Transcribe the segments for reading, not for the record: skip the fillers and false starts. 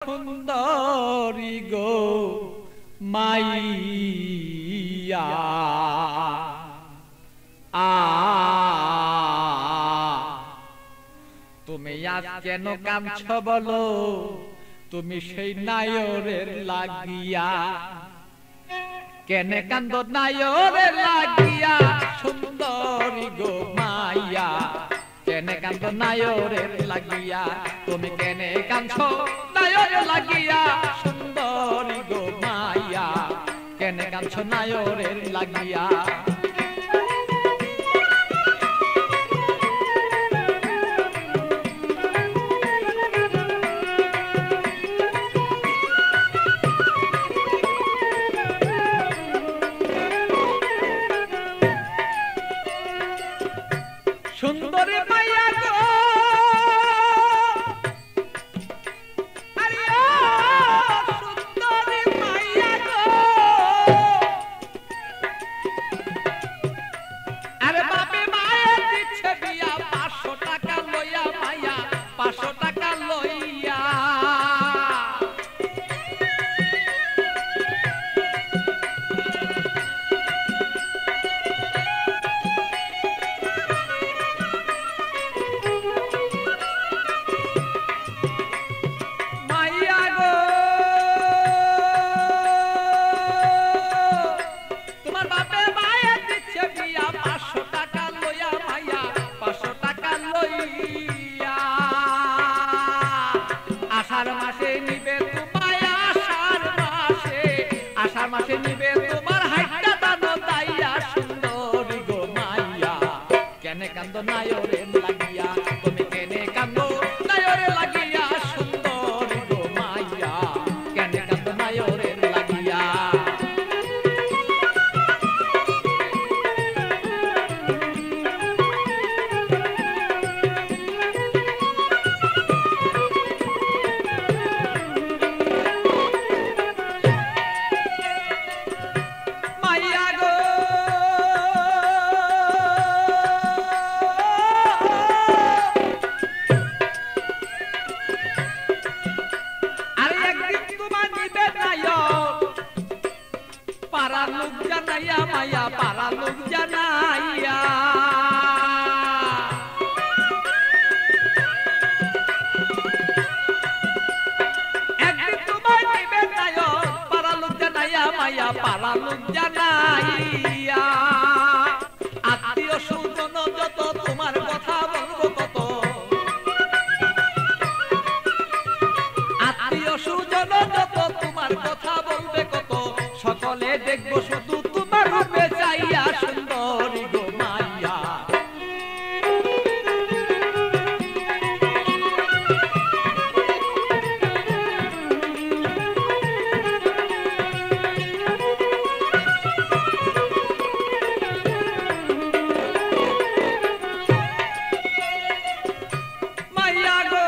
সুন্দরী গো মাইয়া তুমি আজ কেন কাঁদছ বলো, তুমি সেই নায়রের লাগিয়া। কেন কান্দ নায়রের লাগিয়া সুন্দরী গো মাইয়া, কেন কান্দ নায়রের লাগিয়া। তুমি কেন কাঁদছ নায়রের লাগিয়া সুন্দরী গো মাইয়া, কেন কাঁদছ নায়রের লাগিয়া। সুন্দরী মাইয়া গো আরে সুন্দরী মাইয়া গো, আরে বাপে মায়া দিচ্ছে বিয়া 500 টাকা লইয়া মাইয়া 500 টাকা লইয়া। আষাঢ় মাসে নিবে তোমার হাইটা দানো দাইয়া সুন্দরী গো মাইয়া, কেন কান্দ নায়রে লাগিয়া। তুমি কেন কান্দ নায়রে লাগিয়া সুন্দরী গো মাইয়া, কেন কান্দ নায়রে লাগিয়া। পারা লোক জানাইয়া মাইয়া, পারা লোক জানাইয়া একদিন তোমায় নিবে নায়ক, পারা লোক জানাইয়া মাইয়া, পারা লোক জানাইয়া। আত্মীয় স্বজন যত তোমার কথা বলবো কত, আত্মীয় স্বজন যত তোমার কথা বলবে কত, সকলে দেখবো শুধু তোমার রূপে চাইয়া সুন্দরী গো মাইয়া। মাইয়া গো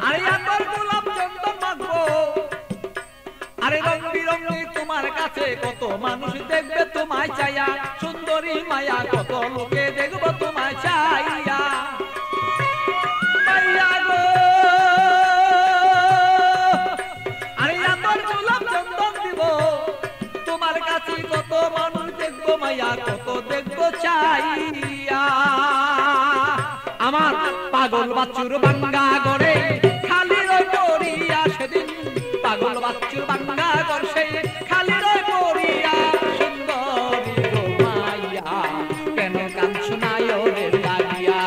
আরে আতর গোলাপ চন্দন মাখবো, আরে রং বিরঙি তোমার কাছে কত মানুষ দেখবে তোমায় চাইয়া সুন্দরী মায়া, কত লোকে দেখবো তোমায় চাইয়া। মাইয়া গো আরে আতর গোলাপ চন্দন দিব তোমার কাছে কত মানুষ দেখবো মাইয়া, কত দেখবো চাইয়া। আমার পাগল বাচ্চুর বাঙ্গা গড়ে খালি রয় পড়িয়া সেদিন, পাগল বাচ্চুর বাঙ্গা গড় সেই খালি রয় পড়িয়া সুন্দরী গো মাইয়া, কেন কাঁদছ নায়রে লাগিয়া।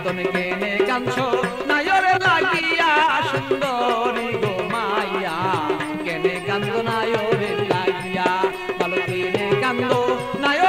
তুমি কেন কাঁদছ নায়রে লাগিয়া সুন্দরী গো মাইয়া, কেন কান্দ নায়রে লাগিয়া। বলো কেন কান্দ নায়রে